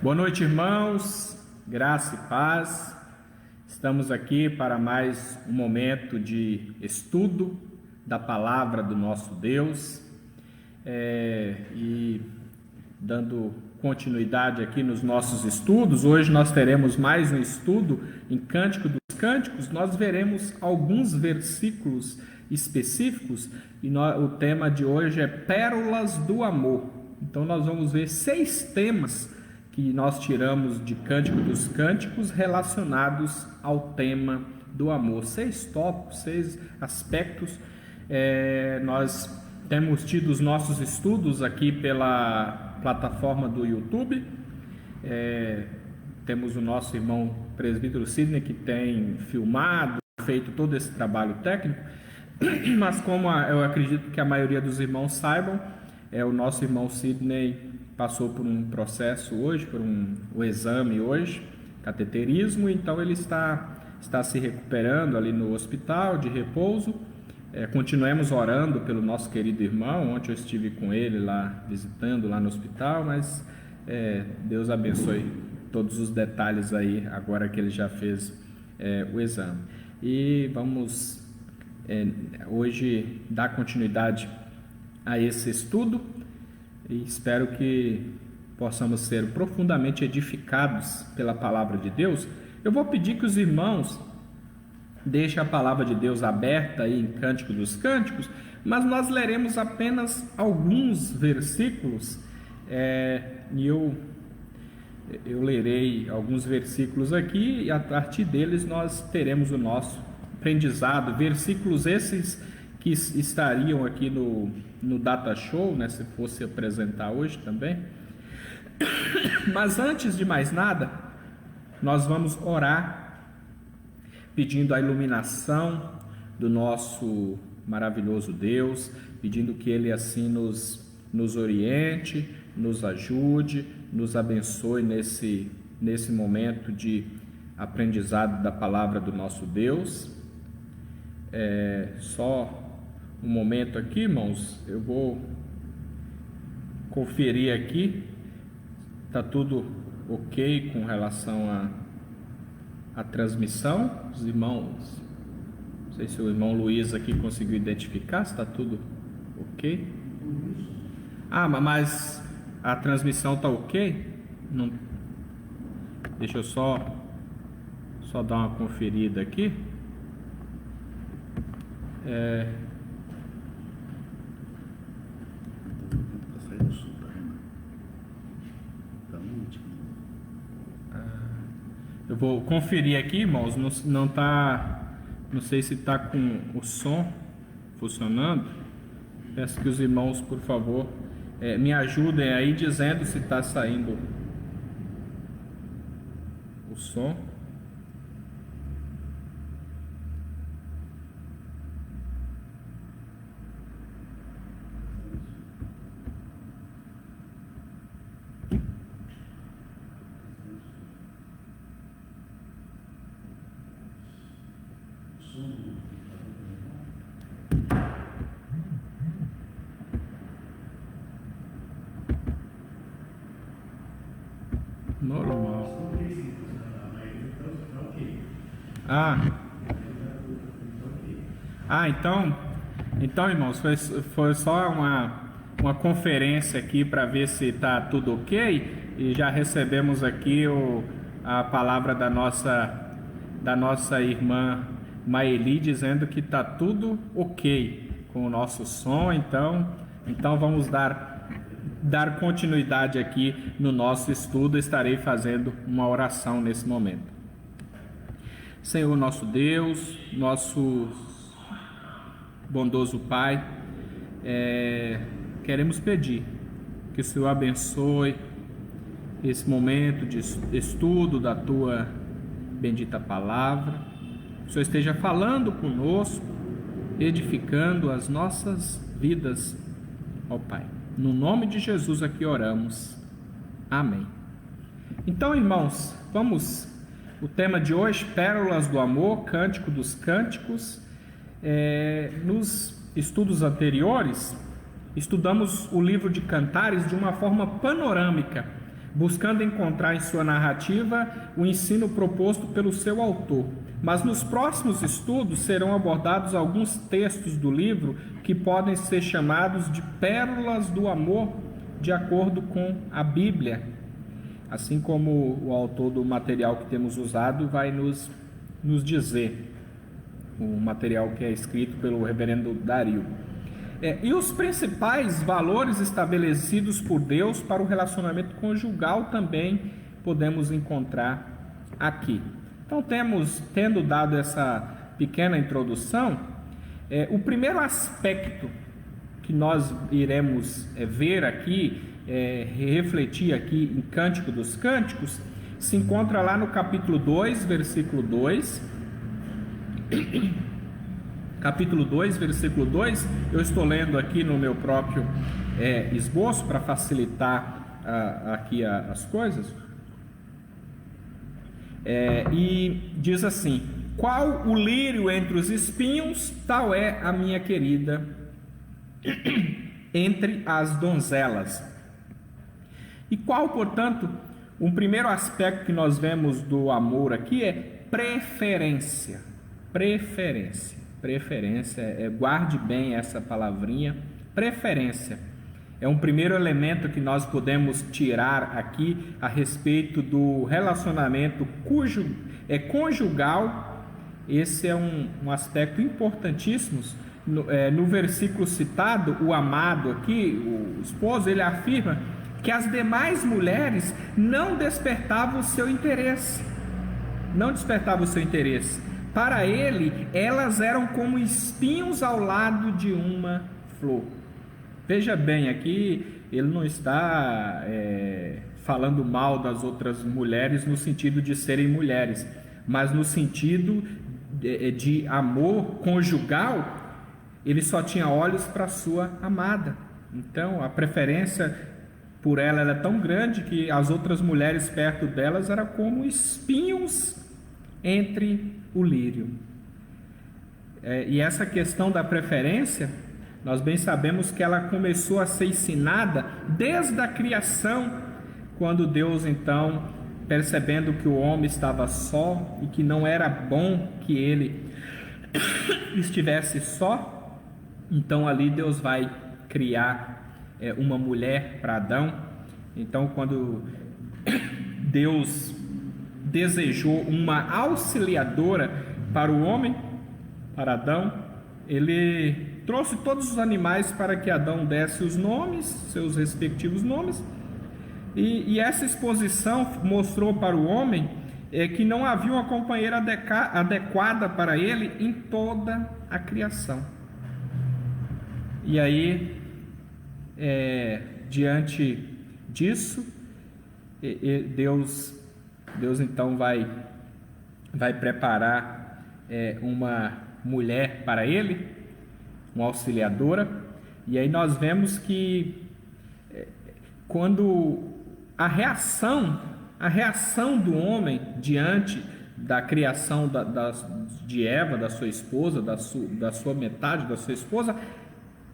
Boa noite, irmãos, graça e paz. Estamos aqui para mais um momento de estudo da palavra do nosso Deus e dando continuidade aqui nos nossos estudos. Hoje nós teremos mais um estudo em Cântico dos Cânticos. Nós veremos alguns versículos específicos e o tema de hoje é Pérolas do Amor. Então nós vamos ver 6 temas que nós tiramos de Cântico dos Cânticos relacionados ao tema do amor. 6 tópicos, 6 aspectos. Nós temos tido os nossos estudos aqui pela plataforma do YouTube. Temos o nosso irmão presbítero Sidney, que tem filmado, feito todo esse trabalho técnico, mas como eu acredito que a maioria dos irmãos saibam, o nosso irmão Sidney passou por um processo hoje, por um exame hoje, cateterismo, então ele está se recuperando ali no hospital de repouso. Continuemos orando pelo nosso querido irmão. Ontem eu estive com ele lá, visitando lá no hospital, mas Deus abençoe todos os detalhes aí, agora que ele já fez o exame. E vamos hoje dar continuidade a esse estudo, e espero que possamos ser profundamente edificados pela palavra de Deus. Eu vou pedir que os irmãos deixem a palavra de Deus aberta aí em Cântico dos Cânticos, mas nós leremos apenas alguns versículos, e eu lerei alguns versículos aqui, e a partir deles nós teremos o nosso aprendizado. Versículos esses que estariam aqui no Data Show, né, se fosse apresentar hoje também. Mas antes de mais nada, nós vamos orar, pedindo a iluminação do nosso maravilhoso Deus, pedindo que Ele assim nos oriente, nos ajude, nos abençoe nesse momento de aprendizado da palavra do nosso Deus. Só um momento aqui, irmãos, eu vou conferir aqui, está tudo ok com relação à transmissão. Os irmãos, não sei se o irmão Luiz aqui conseguiu identificar se está tudo ok. Mas a transmissão está ok? Não, deixa eu só dar uma conferida aqui. Eu vou conferir aqui, irmãos. Não sei se está com o som funcionando. Peço que os irmãos, por favor, me ajudem aí dizendo se está saindo o som. Normal. Então, irmãos, foi só uma conferência aqui para ver se está tudo ok, e já recebemos aqui a palavra da nossa irmã Maeli dizendo que está tudo ok com o nosso som. Então vamos dar continuidade aqui no nosso estudo. Estarei fazendo uma oração nesse momento. Senhor nosso Deus, nosso bondoso Pai, queremos pedir que o Senhor abençoe esse momento de estudo da Tua bendita palavra. Que o Senhor esteja falando conosco, edificando as nossas vidas, ó Pai. No nome de Jesus aqui oramos. Amém. Então, irmãos, o tema de hoje, Pérolas do Amor, Cântico dos Cânticos. Nos estudos anteriores, estudamos o livro de Cantares de uma forma panorâmica, buscando encontrar em sua narrativa o ensino proposto pelo seu autor. Mas nos próximos estudos serão abordados alguns textos do livro que podem ser chamados de pérolas do amor, de acordo com a Bíblia, assim como o autor do material que temos usado vai nos dizer, o material que é escrito pelo reverendo Dario. E os principais valores estabelecidos por Deus para o relacionamento conjugal também podemos encontrar aqui. Então, tendo dado essa pequena introdução, o primeiro aspecto que nós iremos ver aqui, refletir aqui em Cântico dos Cânticos, se encontra lá no capítulo 2, versículo 2. Capítulo 2, versículo 2, eu estou lendo aqui no meu próprio esboço para facilitar aqui as coisas. E diz assim: qual o lírio entre os espinhos, tal é a minha querida entre as donzelas. E qual, portanto, um primeiro aspecto que nós vemos do amor aqui é preferência. Preferência, guarde bem essa palavrinha, preferência. É um primeiro elemento que nós podemos tirar aqui a respeito do relacionamento conjugal. Esse é um aspecto importantíssimo. No versículo citado, o amado aqui, o esposo, ele afirma que as demais mulheres não despertavam o seu interesse. Para ele, elas eram como espinhos ao lado de uma flor. Veja bem, aqui ele não está falando mal das outras mulheres no sentido de serem mulheres, mas no sentido de amor conjugal. Ele só tinha olhos para sua amada. Então, a preferência por ela é tão grande que as outras mulheres perto delas eram como espinhos entre o lírio. E essa questão da preferência, nós bem sabemos que ela começou a ser ensinada desde a criação, quando Deus, então, percebendo que o homem estava só e que não era bom que ele estivesse só, então ali Deus vai criar uma mulher para Adão. Então, quando Deus desejou uma auxiliadora para o homem, para Adão, ele trouxe todos os animais para que Adão desse os nomes, seus respectivos nomes, e essa exposição mostrou para o homem que não havia uma companheira adequada para ele em toda a criação. E aí, diante disso, Deus então vai preparar uma mulher para ele, uma auxiliadora. E aí nós vemos que quando a reação do homem diante da criação de Eva, da sua esposa, da sua metade, da sua esposa,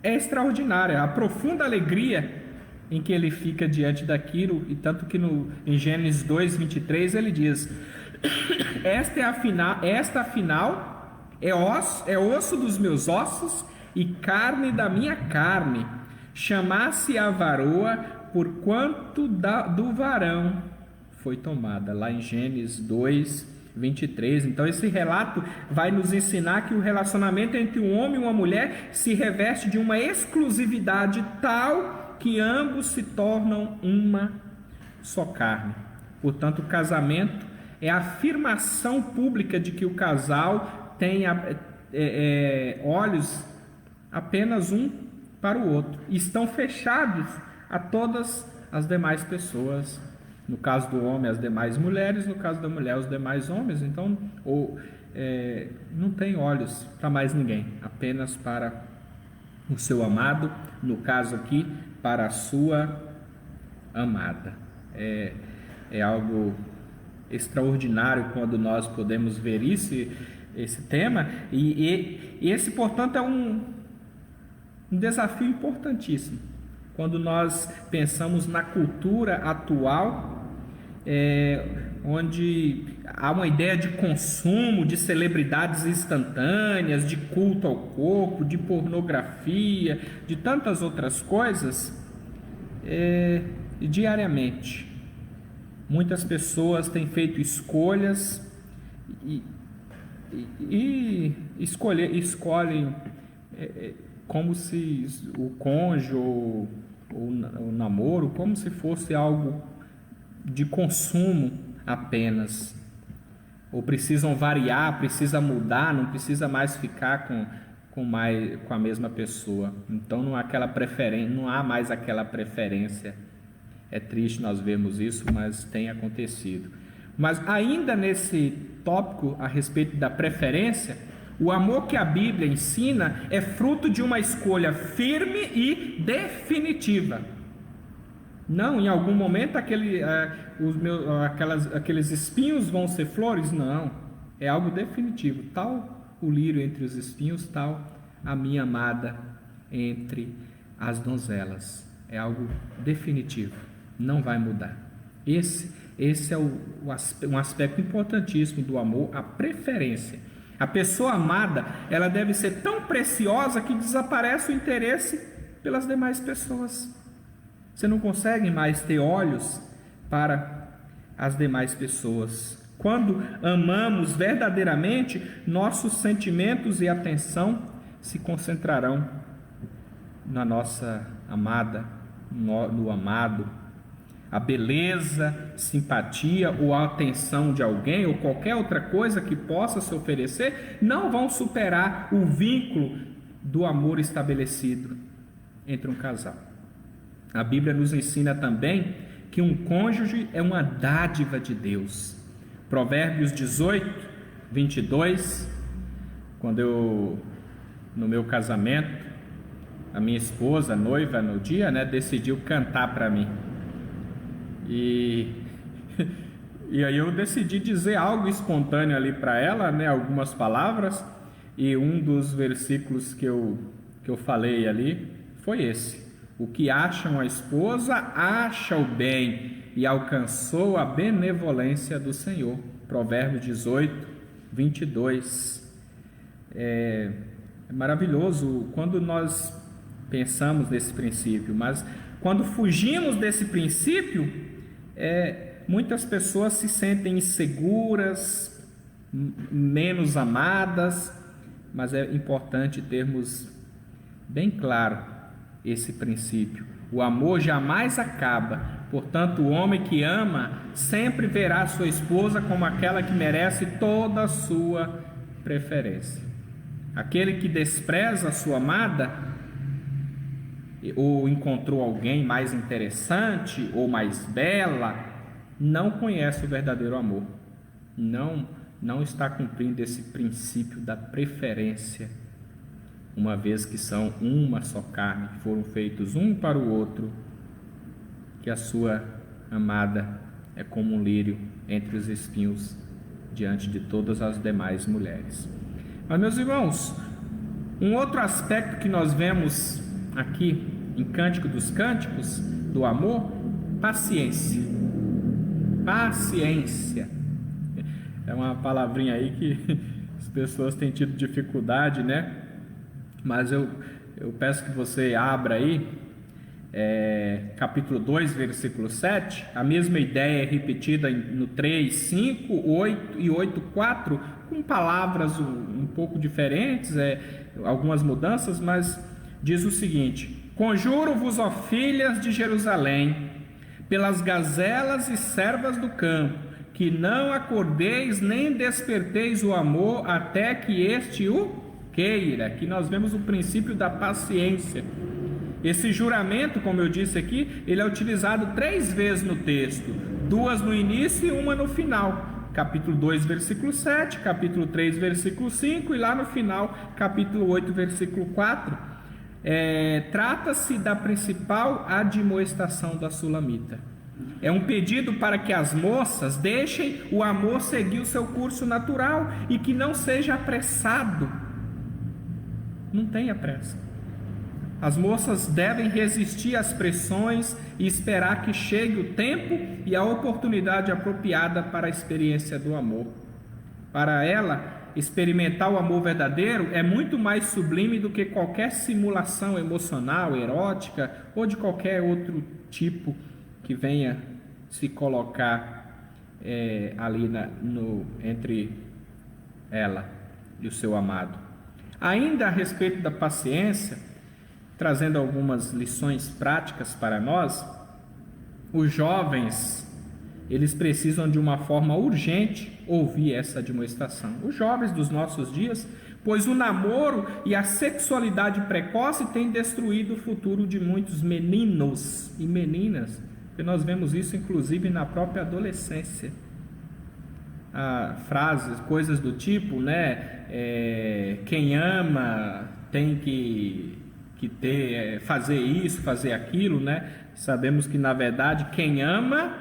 é extraordinária. A profunda alegria em que ele fica diante daquilo, e tanto que em Gênesis 2:23 ele diz: esta afinal é osso dos meus ossos e carne da minha carne, chamasse a varoa porquanto do varão foi tomada. Lá em Gênesis 2:23. Então esse relato vai nos ensinar que o relacionamento entre um homem e uma mulher se reveste de uma exclusividade tal que ambos se tornam uma só carne. Portanto, o casamento é a afirmação pública de que o casal tem olhos apenas um para o outro, e estão fechados a todas as demais pessoas. No caso do homem, as demais mulheres; no caso da mulher, os demais homens. Então, não tem olhos para mais ninguém, apenas para o seu amado, no caso aqui, para a sua amada. É algo extraordinário quando nós podemos ver esse tema, e esse, portanto, é um desafio importantíssimo quando nós pensamos na cultura atual onde há uma ideia de consumo, de celebridades instantâneas, de culto ao corpo, de pornografia, de tantas outras coisas, diariamente. Muitas pessoas têm feito escolhas e escolhem como se o cônjuge ou o namoro, como se fosse algo de consumo apenas. Ou precisam variar, precisa mudar, não precisa mais ficar com a mesma pessoa. Então não há mais aquela preferência. É triste nós vermos isso, mas tem acontecido. Mas ainda nesse tópico a respeito da preferência, o amor que a Bíblia ensina é fruto de uma escolha firme e definitiva. Não, em algum momento aqueles espinhos vão ser flores, não. É algo definitivo. Tal o lírio entre os espinhos, tal a minha amada entre as donzelas. É algo definitivo, não vai mudar. Esse é um aspecto importantíssimo do amor, a preferência. A pessoa amada, ela deve ser tão preciosa que desaparece o interesse pelas demais pessoas. Você não consegue mais ter olhos para as demais pessoas. Quando amamos verdadeiramente, nossos sentimentos e atenção se concentrarão na nossa amada, no amado. A beleza, simpatia ou a atenção de alguém ou qualquer outra coisa que possa se oferecer não vão superar o vínculo do amor estabelecido entre um casal. A Bíblia nos ensina também que um cônjuge é uma dádiva de Deus. Provérbios 18, 22, no meu casamento, a minha esposa, noiva no dia, decidiu cantar para mim. E aí eu decidi dizer algo espontâneo ali para ela, algumas palavras, e um dos versículos que eu falei ali foi esse: o que acha uma esposa, acha o bem e alcançou a benevolência do Senhor. Provérbios 18, 22. É maravilhoso quando nós pensamos nesse princípio, mas quando fugimos desse princípio, muitas pessoas se sentem inseguras, menos amadas, mas é importante termos bem claro esse princípio. O amor jamais acaba, portanto o homem que ama sempre verá sua esposa como aquela que merece toda a sua preferência. Aquele que despreza a sua amada, ou encontrou alguém mais interessante ou mais bela, não conhece o verdadeiro amor, não está cumprindo esse princípio da preferência, uma vez que são uma só carne, que foram feitos um para o outro, que a sua amada é como um lírio entre os espinhos diante de todas as demais mulheres. Mas, meus irmãos, um outro aspecto que nós vemos aqui em Cântico dos Cânticos do amor, paciência. Paciência é uma palavrinha aí que as pessoas têm tido dificuldade, mas eu peço que você abra aí capítulo 2, versículo 7. A mesma ideia é repetida no 3, 5, 8 e 8, 4, com palavras um pouco diferentes, algumas mudanças, mas diz o seguinte: conjuro-vos, ó filhas de Jerusalém, pelas gazelas e servas do campo, que não acordeis nem desperteis o amor até que este o queira. Aqui nós vemos o princípio da paciência. Esse juramento, como eu disse aqui, ele é utilizado 3 vezes no texto, 2 no início e 1 no final. Capítulo 2, versículo 7, capítulo 3, versículo 5 e lá no final, capítulo 8, versículo 4. Trata-se da principal admoestação da Sulamita. É um pedido para que as moças deixem o amor seguir o seu curso natural e que não seja apressado. Não tenha pressa. As moças devem resistir às pressões e esperar que chegue o tempo e a oportunidade apropriada para a experiência do amor. Para ela, experimentar o amor verdadeiro é muito mais sublime do que qualquer simulação emocional, erótica ou de qualquer outro tipo que venha se colocar ali entre ela e o seu amado. Ainda a respeito da paciência, trazendo algumas lições práticas para nós, os jovens, eles precisam de uma forma urgente ouvir essa admoestação. Os jovens dos nossos dias, pois o namoro e a sexualidade precoce têm destruído o futuro de muitos meninos e meninas, e nós vemos isso inclusive na própria adolescência. Frases, coisas do tipo, quem ama tem que fazer isso, fazer aquilo, Sabemos que na verdade quem ama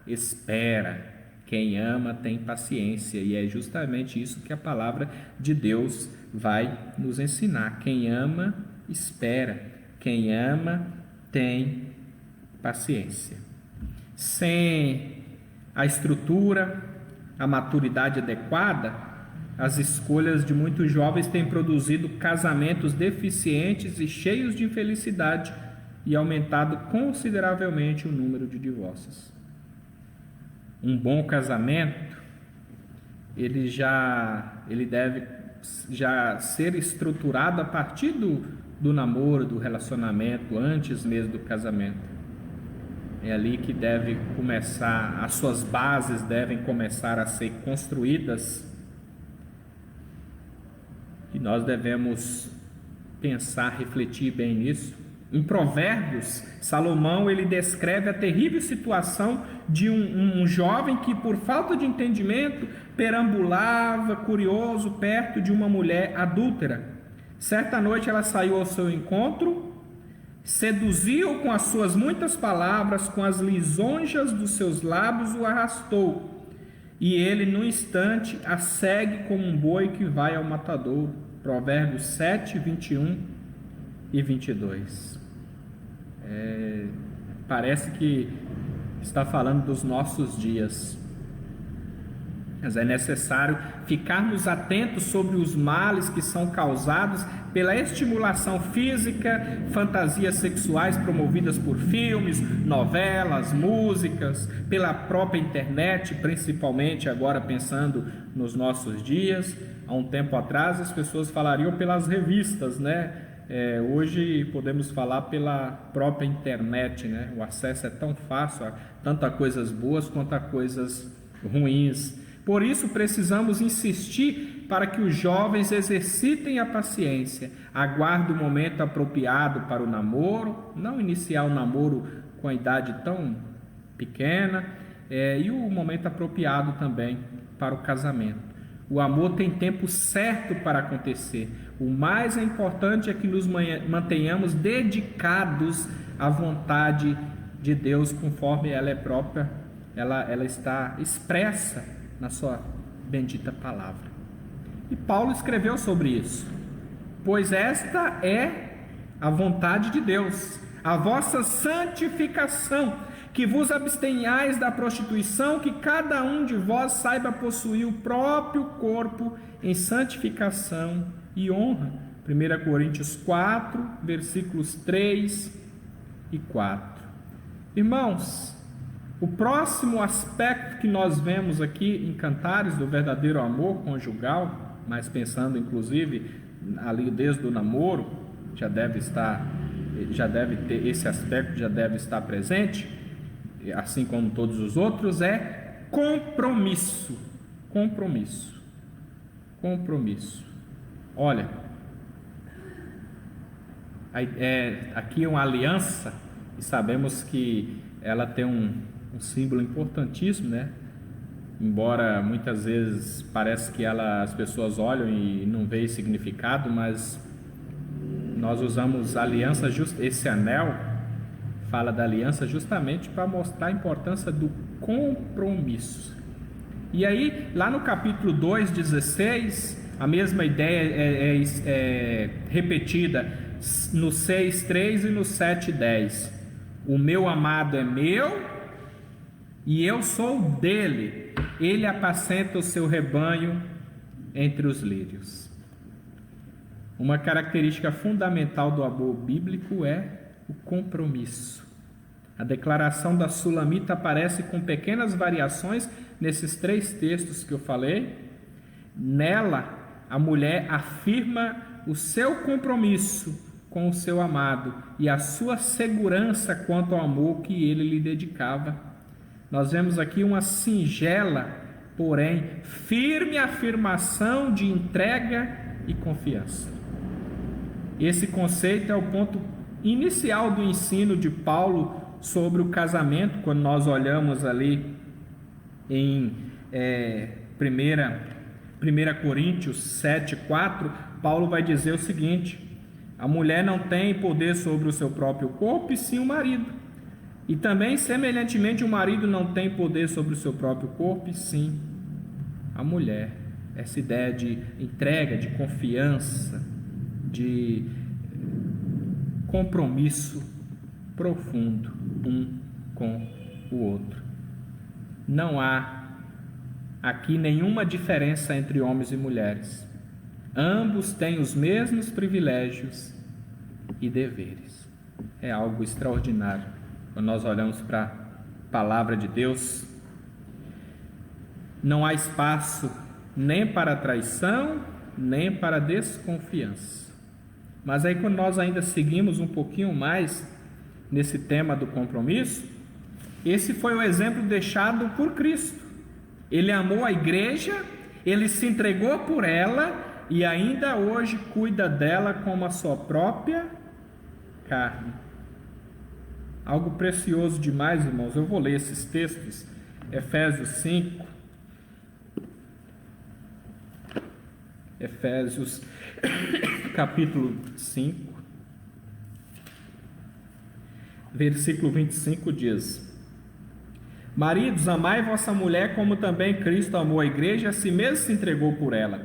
espera, quem ama tem paciência, e é justamente isso que a palavra de Deus vai nos ensinar. Quem ama espera, quem ama tem paciência. Sem a estrutura, a maturidade adequada, as escolhas de muitos jovens têm produzido casamentos deficientes e cheios de infelicidade e aumentado consideravelmente o número de divórcios. Um bom casamento, ele deve já ser estruturado a partir do namoro, do relacionamento, antes mesmo do casamento. É ali que deve começar, as suas bases devem começar a ser construídas, e nós devemos pensar, refletir bem nisso. Em Provérbios, Salomão ele descreve a terrível situação de um jovem que, por falta de entendimento, perambulava curioso perto de uma mulher adúltera. Certa noite ela saiu ao seu encontro, seduziu com as suas muitas palavras, com as lisonjas dos seus lábios o arrastou, e ele no instante a segue como um boi que vai ao matadouro. Provérbios 7, 21 e 22. Parece que está falando dos nossos dias, mas é necessário ficarmos atentos sobre os males que são causados pela estimulação física, fantasias sexuais promovidas por filmes, novelas, músicas, pela própria internet, principalmente agora pensando nos nossos dias. Há um tempo atrás as pessoas falariam pelas revistas, hoje podemos falar pela própria internet, O acesso é tão fácil, tanto a coisas boas quanto a coisas ruins. Por isso precisamos insistir para que os jovens exercitem a paciência, aguardem o momento apropriado para o namoro, não iniciar o namoro com a idade tão pequena, e o momento apropriado também para o casamento. O amor tem tempo certo para acontecer. O mais importante é que nos mantenhamos dedicados à vontade de Deus, conforme ela é própria, ela está expressa na sua bendita palavra. E Paulo escreveu sobre isso: pois esta é a vontade de Deus, a vossa santificação, que vos abstenhais da prostituição, que cada um de vós saiba possuir o próprio corpo em santificação e honra. 1 Coríntios 4, versículos 3 e 4. Irmãos, o próximo aspecto que nós vemos aqui em Cantares do verdadeiro amor conjugal, mas pensando inclusive ali desde o namoro, já deve ter esse aspecto, já deve estar presente, assim como todos os outros, é compromisso. Olha, aqui é uma aliança, e sabemos que ela tem um símbolo importantíssimo, Embora muitas vezes parece que as pessoas olham e não veem significado, mas nós usamos aliança, esse anel fala da aliança justamente para mostrar a importância do compromisso. E aí, lá no capítulo 2, 16, a mesma ideia é repetida no 6:3 e no 7:10. O meu amado é meu e eu sou dele. Ele apacenta o seu rebanho entre os lírios. Uma característica fundamental do amor bíblico é o compromisso. A declaração da Sulamita aparece com pequenas variações nesses 3 textos que eu falei. Nela, a mulher afirma o seu compromisso com o seu amado e a sua segurança quanto ao amor que ele lhe dedicava. Nós vemos aqui uma singela, porém firme afirmação de entrega e confiança. Esse conceito é o ponto inicial do ensino de Paulo sobre o casamento. Quando nós olhamos ali em 1 Coríntios 7:4, Paulo vai dizer o seguinte: a mulher não tem poder sobre o seu próprio corpo, e sim o marido. E também, semelhantemente, o marido não tem poder sobre o seu próprio corpo, e sim a mulher. Essa ideia de entrega, de confiança, de compromisso profundo um com o outro. Não há aqui nenhuma diferença entre homens e mulheres. Ambos têm os mesmos privilégios e deveres. É algo extraordinário quando nós olhamos para a palavra de Deus. Não há espaço nem para traição, nem para desconfiança. Mas aí, quando nós ainda seguimos um pouquinho mais nesse tema do compromisso, esse foi o exemplo deixado por Cristo. Ele amou a igreja, ele se entregou por ela e ainda hoje cuida dela como a sua própria carne. Algo precioso demais, irmãos. Eu vou ler esses textos. Efésios 5. Efésios capítulo 5, versículo 25 diz: maridos, amai vossa mulher como também Cristo amou a igreja e a si mesmo se entregou por ela.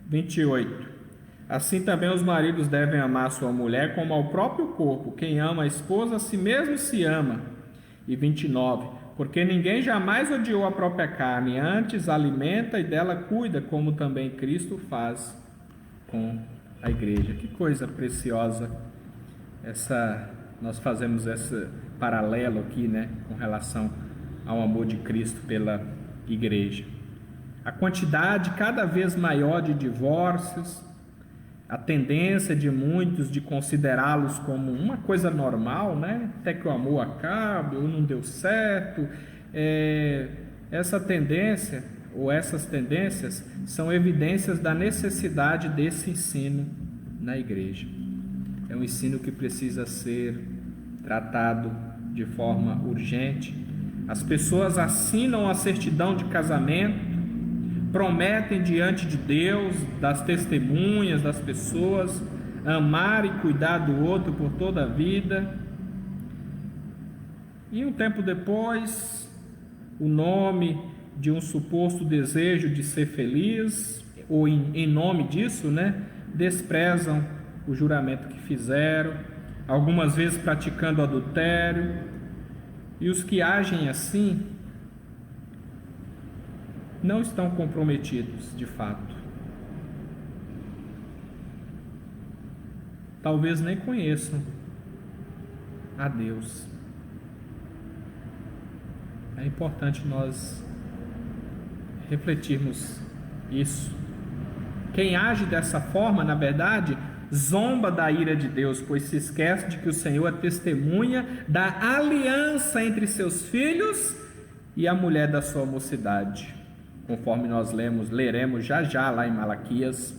28. Assim também os maridos devem amar sua mulher como ao próprio corpo. Quem ama a esposa, a si mesmo se ama. E 29. Porque ninguém jamais odiou a própria carne, antes alimenta e dela cuida, como também Cristo faz com a igreja. Que coisa preciosa nós fazemos esse paralelo aqui, né, com relação ao amor de Cristo pela igreja. A quantidade cada vez maior de divórcios, a tendência de muitos de considerá-los como uma coisa normal, né? Até que o amor acabe ou não deu certo. Essa tendência ou essas tendências são evidências da necessidade desse ensino na igreja. É um ensino que precisa ser tratado de forma urgente. As pessoas assinam a certidão de casamento, prometem diante de Deus, das testemunhas, das pessoas, amar e cuidar do outro por toda a vida. E um tempo depois, o nome de um suposto desejo de ser feliz, ou em nome disso, né, desprezam o juramento que fizeram, algumas vezes praticando adultério. E os que agem assim não estão comprometidos de fato. Talvez nem conheçam a Deus. É importante nós refletirmos isso. Quem age dessa forma, na verdade, zomba da ira de Deus, pois se esquece de que o Senhor é testemunha da aliança entre seus filhos e a mulher da sua mocidade. Conforme nós leremos já lá em Malaquias.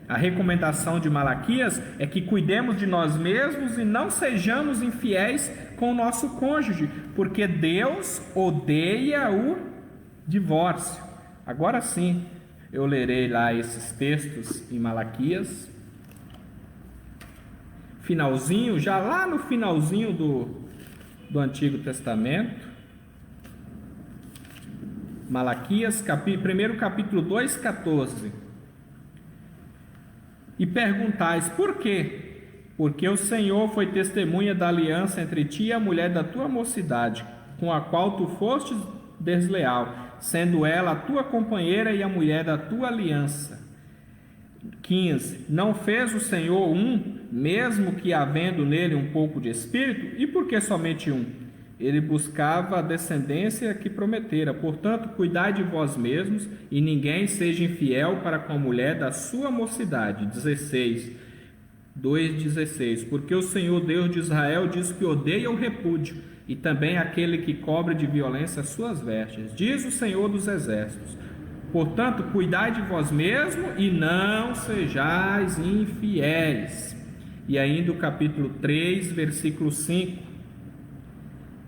A recomendação de Malaquias é que cuidemos de nós mesmos e não sejamos infiéis com o nosso cônjuge, porque Deus odeia o divórcio. Agora sim, eu lerei lá esses textos em Malaquias. Finalzinho, já lá no finalzinho do Antigo Testamento. Malaquias, primeiro capítulo 2:14. E perguntais: por quê? porque o Senhor foi testemunha da aliança entre ti e a mulher da tua mocidade, com a qual tu fostes desleal, sendo ela a tua companheira e a mulher da tua aliança. 15. Não fez o Senhor um, mesmo que havendo nele um pouco de espírito? E por que somente um? Ele buscava a descendência que prometera. Portanto, cuidai de vós mesmos, e ninguém seja infiel para com a mulher da sua mocidade. 2,16. Porque o Senhor Deus de Israel diz que odeia o repúdio, e também aquele que cobre de violência as suas vestes. Diz o Senhor dos exércitos: portanto, cuidai de vós mesmos e não sejais infiéis. E ainda o capítulo 3, versículo 5.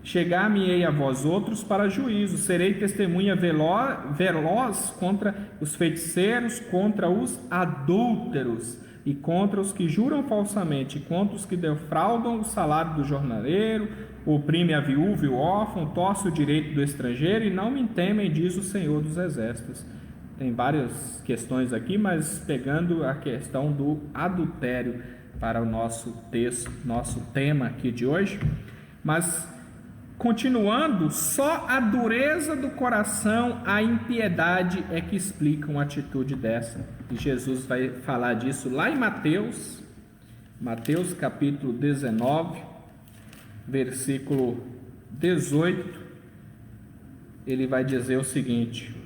Chegar-me-ei a vós outros para juízo, serei testemunha veloz contra os feiticeiros, contra os adúlteros, e contra os que juram falsamente, contra os que defraudam o salário do jornaleiro, oprime a viúva e o órfão, torce o direito do estrangeiro, e não me temem, diz o Senhor dos exércitos. Tem várias questões aqui, mas pegando a questão do adultério para o nosso texto, nosso tema aqui de hoje. Mas continuando, só a dureza do coração, a impiedade é que explica uma atitude dessa. E Jesus vai falar disso lá em Mateus capítulo 19, versículo 18. Ele vai dizer o seguinte: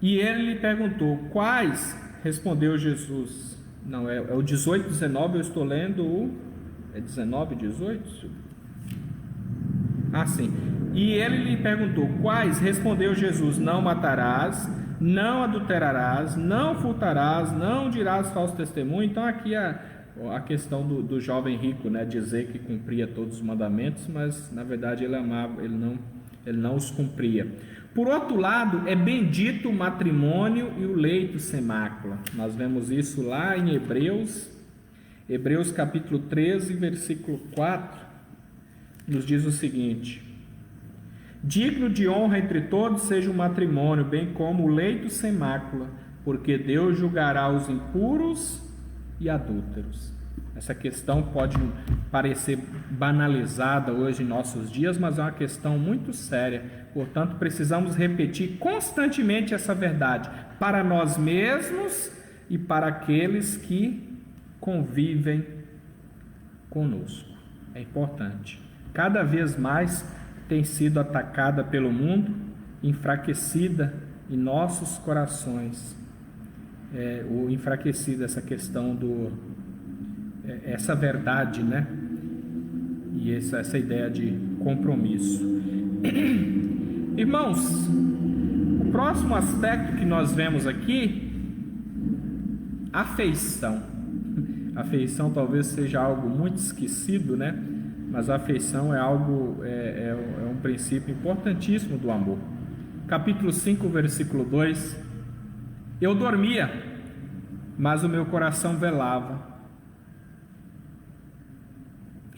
e ele lhe perguntou, quais? Respondeu Jesus. Não, é o 18, 19, eu estou lendo o... É 19, 18? Ah, sim. E ele lhe perguntou, quais? Respondeu Jesus, não matarás, não adulterarás, não furtarás, não dirás falso testemunho. Então aqui a questão do jovem rico, né? Dizer que cumpria todos os mandamentos, mas na verdade ele amava, ele não os cumpria. Por outro lado, é bendito o matrimônio e o leito sem mácula. Nós vemos isso lá em Hebreus capítulo 13, versículo 4, nos diz o seguinte: digno de honra entre todos seja o matrimônio, bem como o leito sem mácula, porque Deus julgará os impuros e adúlteros. Essa questão pode parecer banalizada hoje em nossos dias, mas é uma questão muito séria. Portanto, precisamos repetir constantemente essa verdade para nós mesmos e para aqueles que convivem conosco. É importante. Cada vez mais tem sido atacada pelo mundo, enfraquecida em nossos corações, enfraquecida essa questão essa verdade, né? E essa ideia de compromisso. Irmãos, o próximo aspecto que nós vemos aqui, afeição. Afeição talvez seja algo muito esquecido, né? Mas a afeição é algo, é um princípio importantíssimo do amor. Capítulo 5, versículo 2: eu dormia, mas o meu coração velava.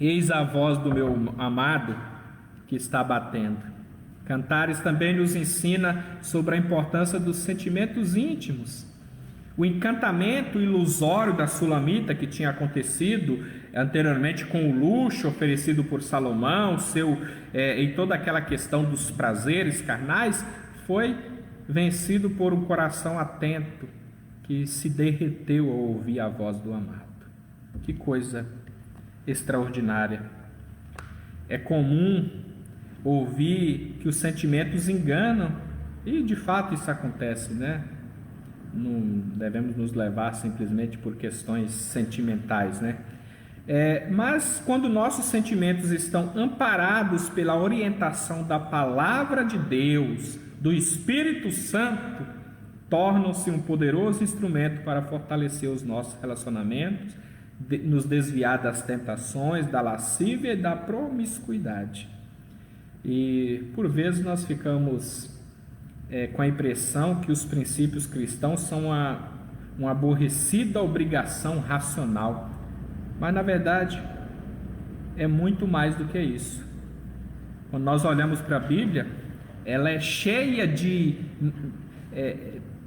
Eis a voz do meu amado que está batendo. Cantares também nos ensina sobre a importância dos sentimentos íntimos. O encantamento ilusório da Sulamita que tinha acontecido anteriormente com o luxo oferecido por Salomão, e toda aquela questão dos prazeres carnais, foi vencido por um coração atento que se derreteu ao ouvir a voz do amado. Que coisa extraordinária. É comum ouvir que os sentimentos enganam, e de fato isso acontece, né? Não devemos nos levar simplesmente por questões sentimentais, né? Mas quando nossos sentimentos estão amparados pela orientação da palavra de Deus, do Espírito Santo, tornam-se um poderoso instrumento para fortalecer os nossos relacionamentos, nos desviar das tentações, da lascívia e da promiscuidade. E por vezes nós ficamos com a impressão que os princípios cristãos são uma aborrecida obrigação racional, mas na verdade é muito mais do que isso. Quando nós olhamos para a Bíblia, ela é cheia de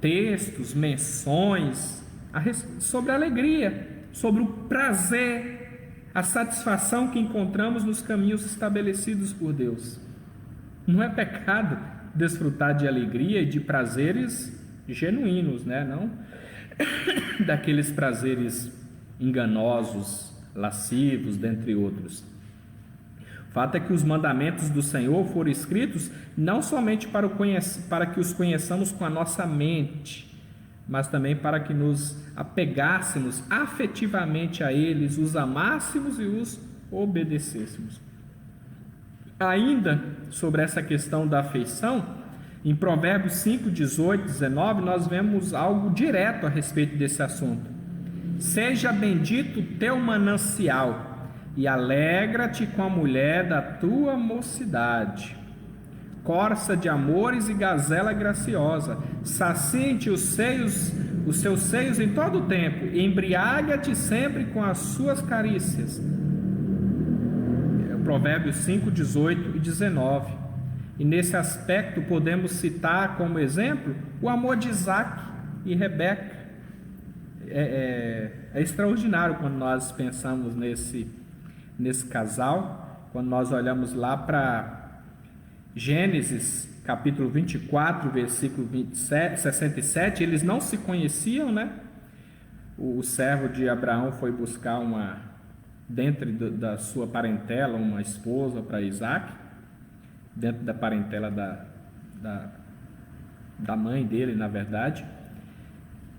textos, menções sobre a alegria, sobre o prazer, a satisfação que encontramos nos caminhos estabelecidos por Deus. Não é pecado desfrutar de alegria e de prazeres genuínos, né? Não daqueles prazeres enganosos, lascivos, dentre outros. O fato é que os mandamentos do Senhor foram escritos não somente para que os conheçamos com a nossa mente, mas também para que nos apegássemos afetivamente a eles, os amássemos e os obedecêssemos. Ainda sobre essa questão da afeição, em Provérbios 5, 18, 19, nós vemos algo direto a respeito desse assunto. Seja bendito o teu manancial, e alegra-te com a mulher da tua mocidade. Corça de amores e gazela graciosa, sacie-te os seus seios em todo o tempo, e embriaga-te sempre com as suas carícias. Provérbios 5, 18 e 19. E nesse aspecto podemos citar como exemplo o amor de Isaac e Rebeca. É extraordinário quando nós pensamos nesse casal, quando nós olhamos lá para Gênesis capítulo 24, versículo 67, eles não se conheciam, né? O servo de Abraão foi buscar dentro da sua parentela, uma esposa para Isaac, dentro da parentela da mãe dele, na verdade.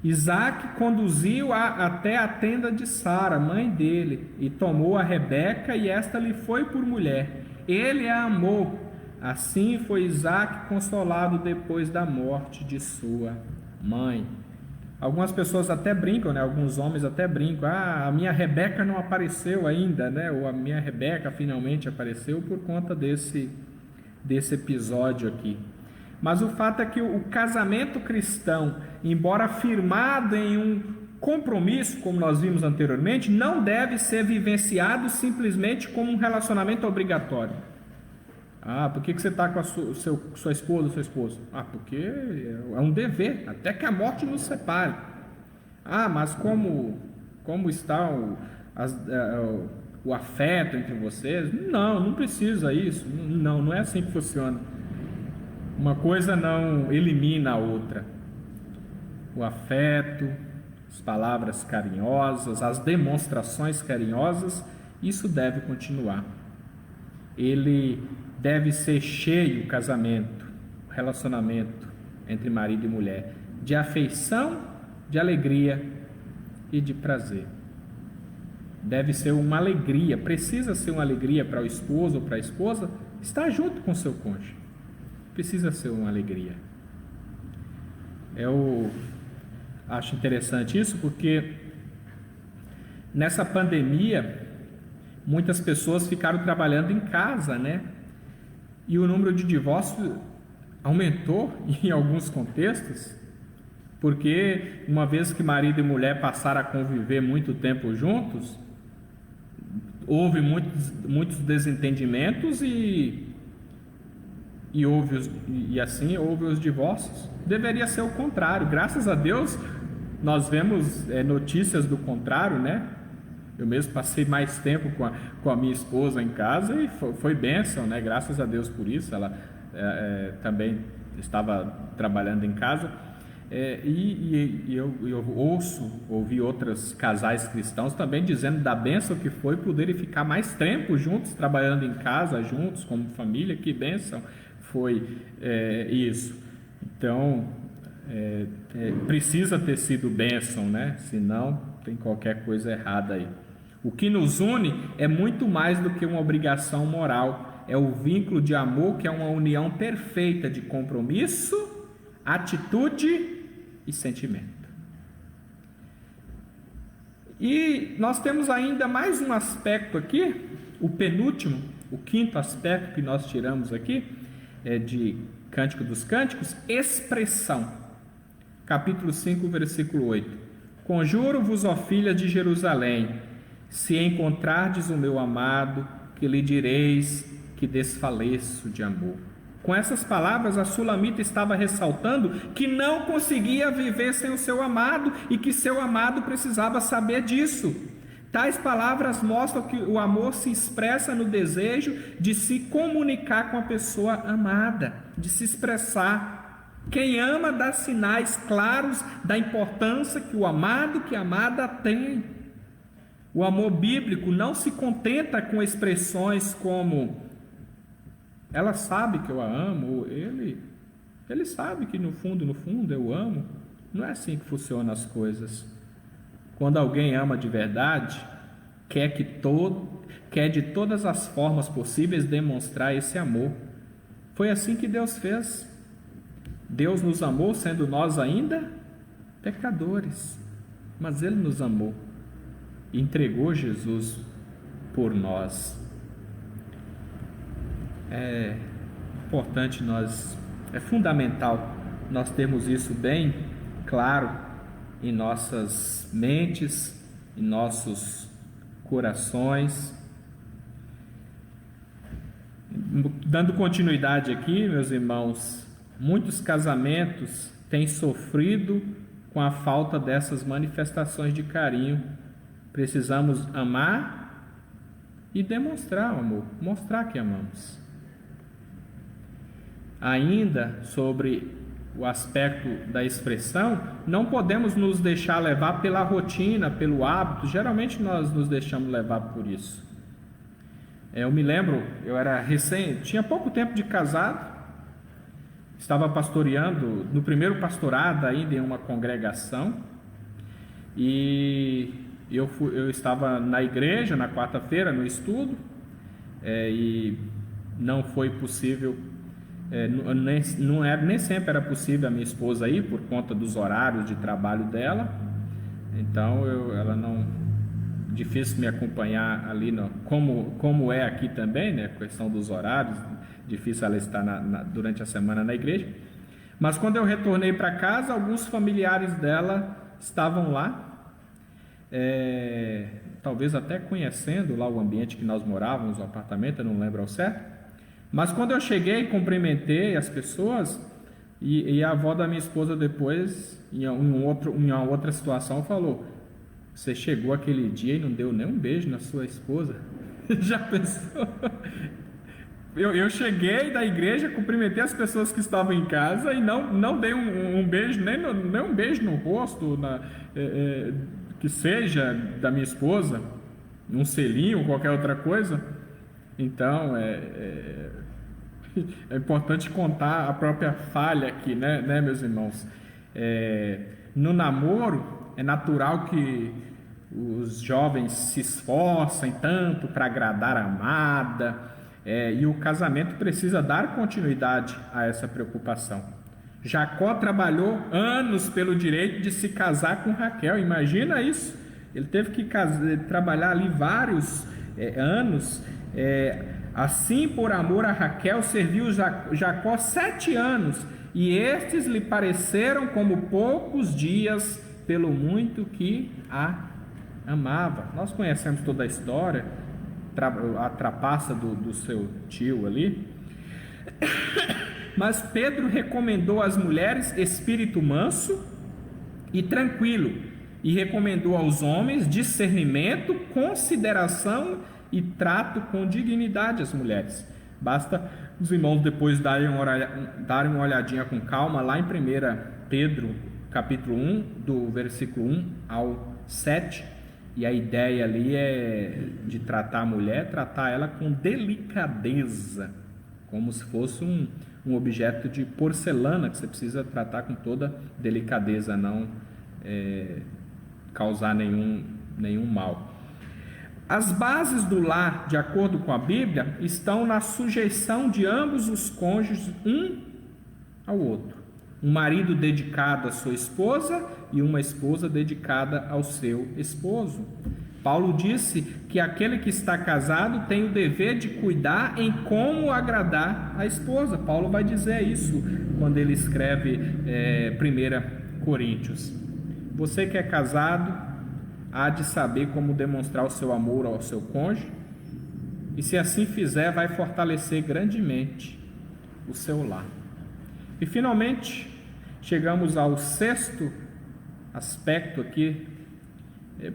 Isaac conduziu até a tenda de Sara, mãe dele, e tomou a Rebeca, e esta lhe foi por mulher. Ele a amou. Assim foi Isaac consolado depois da morte de sua mãe. Algumas pessoas até brincam, né? Alguns homens até brincam: a minha Rebeca não apareceu ainda, né? Ou a minha Rebeca finalmente apareceu, por conta desse episódio aqui. Mas o fato é que o casamento cristão, embora firmado em um compromisso, como nós vimos anteriormente, não deve ser vivenciado simplesmente como um relacionamento obrigatório. Por que você está com sua esposa ou seu esposo? Porque é um dever, até que a morte nos separe. Mas como está o afeto entre vocês? Não precisa isso. Não é assim que funciona. Uma coisa não elimina a outra. O afeto, as palavras carinhosas, as demonstrações carinhosas, isso deve continuar. Ele deve ser cheio, o casamento, o relacionamento entre marido e mulher, de afeição, de alegria e de prazer. Deve ser uma alegria, precisa ser uma alegria para o esposo ou para a esposa estar junto com o seu cônjuge. Precisa ser uma alegria. Eu acho interessante isso, porque nessa pandemia muitas pessoas ficaram trabalhando em casa, né? E o número de divórcios aumentou em alguns contextos, porque uma vez que marido e mulher passaram a conviver muito tempo juntos, houve muitos desentendimentos e assim houve os divórcios. Deveria ser o contrário. Graças a Deus nós vemos notícias do contrário, né? Eu mesmo passei mais tempo com a minha esposa em casa e foi bênção, né? Graças a Deus por isso. Ela também estava trabalhando em casa. Eu ouvi outros casais cristãos também dizendo da bênção que foi poderem ficar mais tempo juntos, trabalhando em casa, juntos, como família. Que bênção foi isso. Então, precisa ter sido bênção, né? Senão tem qualquer coisa errada aí. O que nos une é muito mais do que uma obrigação moral. É o vínculo de amor, que é uma união perfeita de compromisso, atitude e sentimento. E nós temos ainda mais um aspecto aqui, o penúltimo, o quinto aspecto que nós tiramos aqui, de Cântico dos Cânticos: expressão. Capítulo 5, versículo 8. Conjuro-vos, ó filhas de Jerusalém, se encontrardes o meu amado, que lhe direis que desfaleço de amor. Com essas palavras, a sulamita estava ressaltando que não conseguia viver sem o seu amado e que seu amado precisava saber disso. Tais palavras mostram que o amor se expressa no desejo de se comunicar com a pessoa amada, de se expressar. Quem ama dá sinais claros da importância que o amado, que a amada tem. O amor bíblico não se contenta com expressões como ela sabe que eu a amo, ele sabe que no fundo eu amo. Não é assim que funcionam as coisas. Quando alguém ama de verdade, quer de todas as formas possíveis demonstrar esse amor. Foi assim que Deus fez. Deus nos amou sendo nós ainda pecadores, mas Ele nos amou e entregou Jesus por nós. É importante é fundamental nós termos isso bem claro em nossas mentes, em nossos corações. Dando continuidade aqui, meus irmãos, muitos casamentos têm sofrido com a falta dessas manifestações de carinho. Precisamos amar e demonstrar o amor, mostrar que amamos. Ainda sobre o aspecto da expressão, não podemos nos deixar levar pela rotina, pelo hábito. Geralmente nós nos deixamos levar por isso. Eu me lembro, tinha pouco tempo de casado, estava pastoreando no primeiro pastorado ainda em uma congregação, e eu estava na igreja na quarta-feira no estudo, e não foi possível. Nem sempre era possível a minha esposa ir por conta dos horários de trabalho dela. Então difícil me acompanhar ali, como é aqui também, né? Questão dos horários, difícil ela estar durante a semana na igreja. Mas quando eu retornei para casa, alguns familiares dela estavam lá, talvez até conhecendo lá o ambiente que nós morávamos, o apartamento, eu não lembro ao certo. Mas quando eu cheguei, cumprimentei as pessoas, e a avó da minha esposa depois, em uma outra situação, falou: você chegou aquele dia e não deu nem um beijo na sua esposa? Já pensou? Eu cheguei da igreja, cumprimentei as pessoas que estavam em casa e não dei um beijo, nem um beijo no rosto, que seja da minha esposa, um selinho, qualquer outra coisa. Então, é importante contar a própria falha aqui, né, meus irmãos? No namoro, é natural que os jovens se esforcem tanto para agradar a amada, e o casamento precisa dar continuidade a essa preocupação. Jacó trabalhou anos pelo direito de se casar com Raquel, imagina isso. Ele teve que trabalhar ali vários anos. Assim, por amor a Raquel, serviu Jacó 7 anos, e estes lhe pareceram como poucos dias, pelo muito que a amava. Nós conhecemos toda a história, a trapaça do seu tio ali. Mas Pedro recomendou às mulheres espírito manso e tranquilo, e recomendou aos homens discernimento, consideração e trato com dignidade às mulheres. Basta os irmãos depois darem uma olhadinha com calma lá em 1 Pedro capítulo 1, do versículo 1 ao 7, e a ideia ali é de tratar a mulher, tratar ela com delicadeza, como se fosse um objeto de porcelana que você precisa tratar com toda delicadeza, não causar nenhum mal. As bases do lar, de acordo com a Bíblia, estão na sujeição de ambos os cônjuges um ao outro. Um marido dedicado à sua esposa e uma esposa dedicada ao seu esposo. Paulo disse que aquele que está casado tem o dever de cuidar em como agradar a esposa. Paulo vai dizer isso quando ele escreve 1 Coríntios. Você que é casado há de saber como demonstrar o seu amor ao seu cônjuge, e se assim fizer, vai fortalecer grandemente o seu lar. E finalmente, chegamos ao sexto aspecto aqui.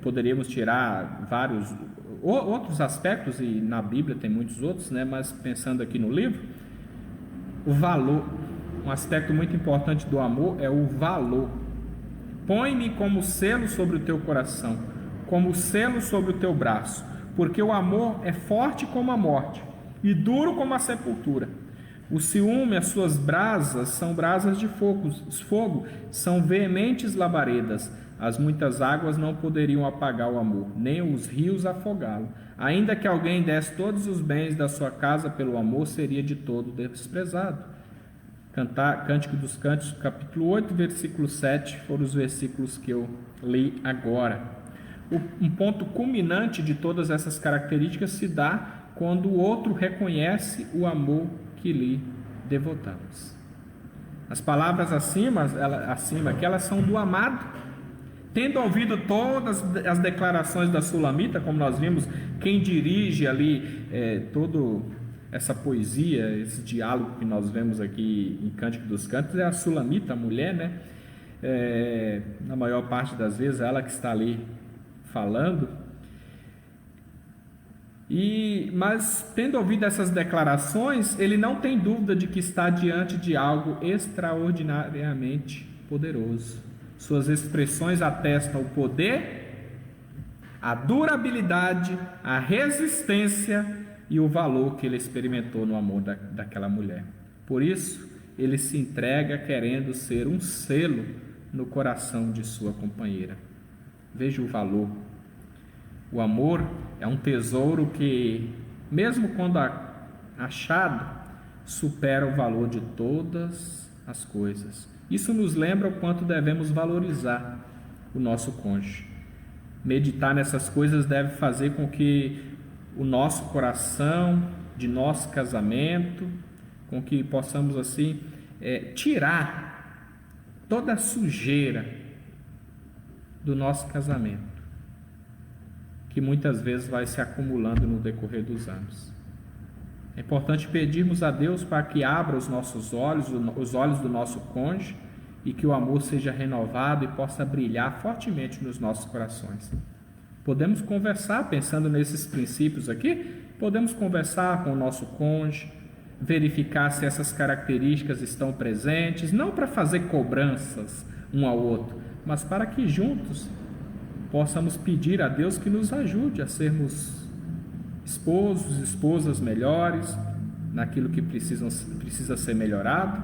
Poderíamos tirar vários outros aspectos, e na Bíblia tem muitos outros, né? Mas pensando aqui no livro, o valor. Um aspecto muito importante do amor é o valor. Põe-me como selo sobre o teu coração, como selo sobre o teu braço, porque o amor é forte como a morte e duro como a sepultura. O ciúme, as suas brasas são brasas de fogo, são veementes labaredas. As muitas águas não poderiam apagar o amor, nem os rios afogá-lo. Ainda que alguém desse todos os bens da sua casa pelo amor, seria de todo desprezado. Cântico dos Cânticos, capítulo 8, versículo 7, foram os versículos que eu li agora. Um ponto culminante de todas essas características se dá quando o outro reconhece o amor que lhe devotamos. As palavras acima aqui, elas são do amado. Tendo ouvido todas as declarações da Sulamita, como nós vimos, quem dirige ali toda essa poesia, esse diálogo que nós vemos aqui em Cântico dos Cânticos, é a Sulamita, a mulher, né? Na maior parte das vezes, ela que está ali falando. Mas tendo ouvido essas declarações, ele não tem dúvida de que está diante de algo extraordinariamente poderoso. Suas expressões atestam o poder, a durabilidade, a resistência e o valor que ele experimentou no amor daquela mulher. Por isso, ele se entrega querendo ser um selo no coração de sua companheira. Veja o valor. O amor é um tesouro que, mesmo quando achado, supera o valor de todas as coisas. Isso nos lembra o quanto devemos valorizar o nosso cônjuge. Meditar nessas coisas deve fazer com que o nosso coração, de nosso casamento, com que possamos assim tirar toda a sujeira do nosso casamento, que muitas vezes vai se acumulando no decorrer dos anos. É importante pedirmos a Deus para que abra os nossos olhos, os olhos do nosso cônjuge, e que o amor seja renovado e possa brilhar fortemente nos nossos corações. Podemos conversar, pensando nesses princípios aqui, podemos conversar com o nosso cônjuge, verificar se essas características estão presentes, não para fazer cobranças um ao outro, mas para que juntos possamos pedir a Deus que nos ajude a sermos esposos, esposas melhores, naquilo que precisa ser melhorado.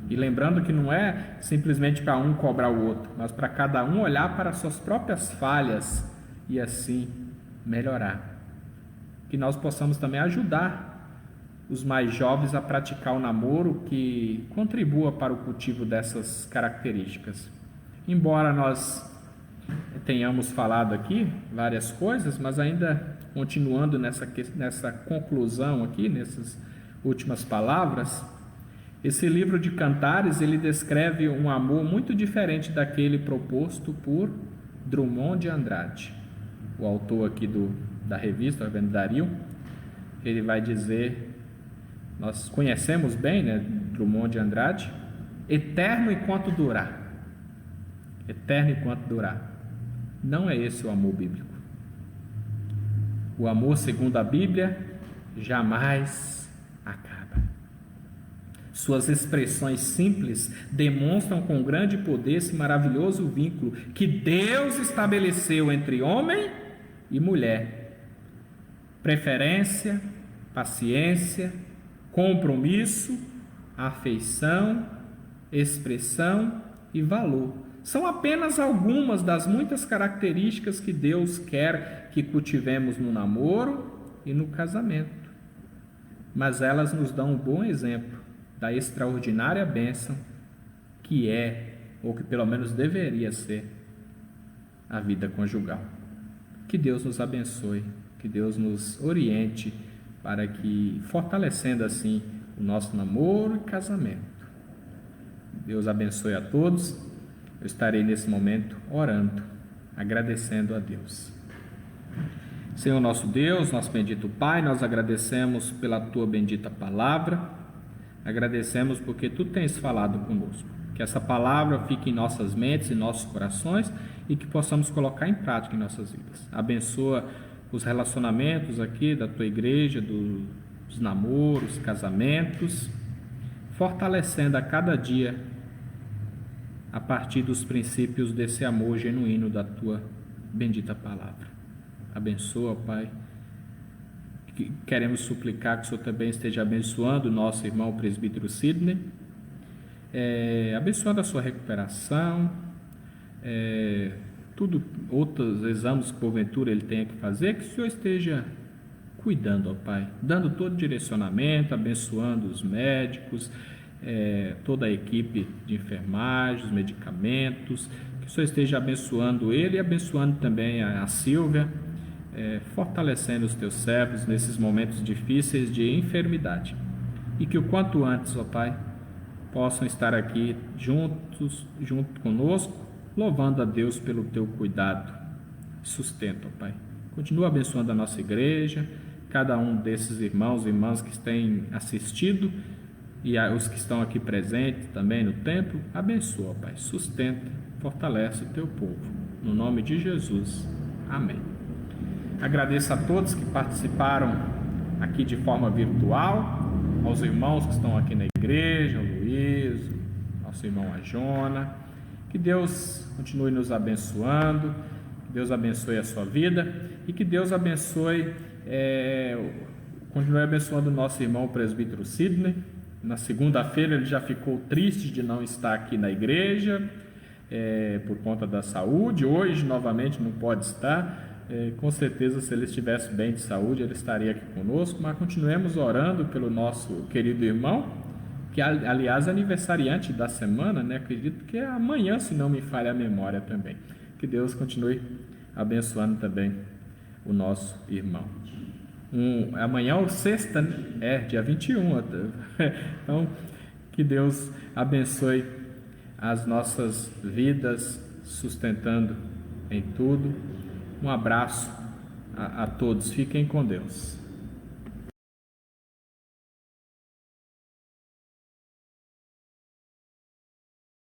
E lembrando que não é simplesmente para um cobrar o outro, mas para cada um olhar para suas próprias falhas e assim melhorar. Que nós possamos também ajudar os mais jovens a praticar o namoro que contribua para o cultivo dessas características. Embora nós tenhamos falado aqui várias coisas, mas ainda continuando nessa conclusão aqui, nessas últimas palavras, esse livro de Cantares, ele descreve um amor muito diferente daquele proposto por Drummond de Andrade, o autor aqui da revista, o Reverendo Dario. Ele vai dizer, nós conhecemos bem, né, Drummond de Andrade, eterno enquanto durar. Eterno enquanto durar. Não é esse o amor bíblico. O amor, segundo a Bíblia, jamais acaba. Suas expressões simples demonstram com grande poder esse maravilhoso vínculo que Deus estabeleceu entre homem e mulher. Preferência, paciência, compromisso, afeição, expressão e valor. São apenas algumas das muitas características que Deus quer que cultivemos no namoro e no casamento. Mas elas nos dão um bom exemplo da extraordinária bênção que é, ou que pelo menos deveria ser, a vida conjugal. Que Deus nos abençoe, que Deus nos oriente para que, fortalecendo assim o nosso namoro e casamento. Deus abençoe a todos. Eu estarei nesse momento orando, agradecendo a Deus. Senhor nosso Deus, nosso bendito Pai, nós agradecemos pela Tua bendita palavra. Agradecemos porque Tu tens falado conosco. Que essa palavra fique em nossas mentes e nossos corações e que possamos colocar em prática em nossas vidas. Abençoa os relacionamentos aqui da Tua igreja, dos namoros, casamentos, fortalecendo a cada dia a partir dos princípios desse amor genuíno da Tua bendita palavra. Abençoa, Pai. Queremos suplicar que o Senhor também esteja abençoando o nosso irmão presbítero Sidney, abençoando a sua recuperação, outros exames que porventura ele tenha que fazer, que o Senhor esteja cuidando, ó Pai, dando todo direcionamento, abençoando os médicos, toda a equipe de enfermagem, os medicamentos, que o Senhor esteja abençoando ele e abençoando também a Silvia, fortalecendo os teus servos nesses momentos difíceis de enfermidade, e que o quanto antes, ó Pai, possam estar aqui junto conosco, louvando a Deus pelo teu cuidado e sustento, ó Pai. Continua abençoando a nossa igreja, cada um desses irmãos e irmãs que têm assistido e os que estão aqui presentes também no templo. Abençoa, Pai, sustenta, fortalece o teu povo, no nome de Jesus, amém. Agradeço a todos que participaram aqui de forma virtual, aos irmãos que estão aqui na igreja, o Luiz, nosso irmão Ajona. Que Deus continue nos abençoando, que Deus abençoe a sua vida e que Deus abençoe, continue abençoando o nosso irmão presbítero Sidney. Na segunda-feira ele já ficou triste de não estar aqui na igreja, por conta da saúde. Hoje novamente não pode estar. Com certeza, se ele estivesse bem de saúde, ele estaria aqui conosco, mas continuemos orando pelo nosso querido irmão, que aliás é aniversariante da semana, né? Acredito que é amanhã, se não me falha a memória também. Que Deus continue abençoando também o nosso irmão. Amanhã é sexta, né? Dia 21. Então, que Deus abençoe as nossas vidas, sustentando em tudo. Um abraço a todos, fiquem com Deus.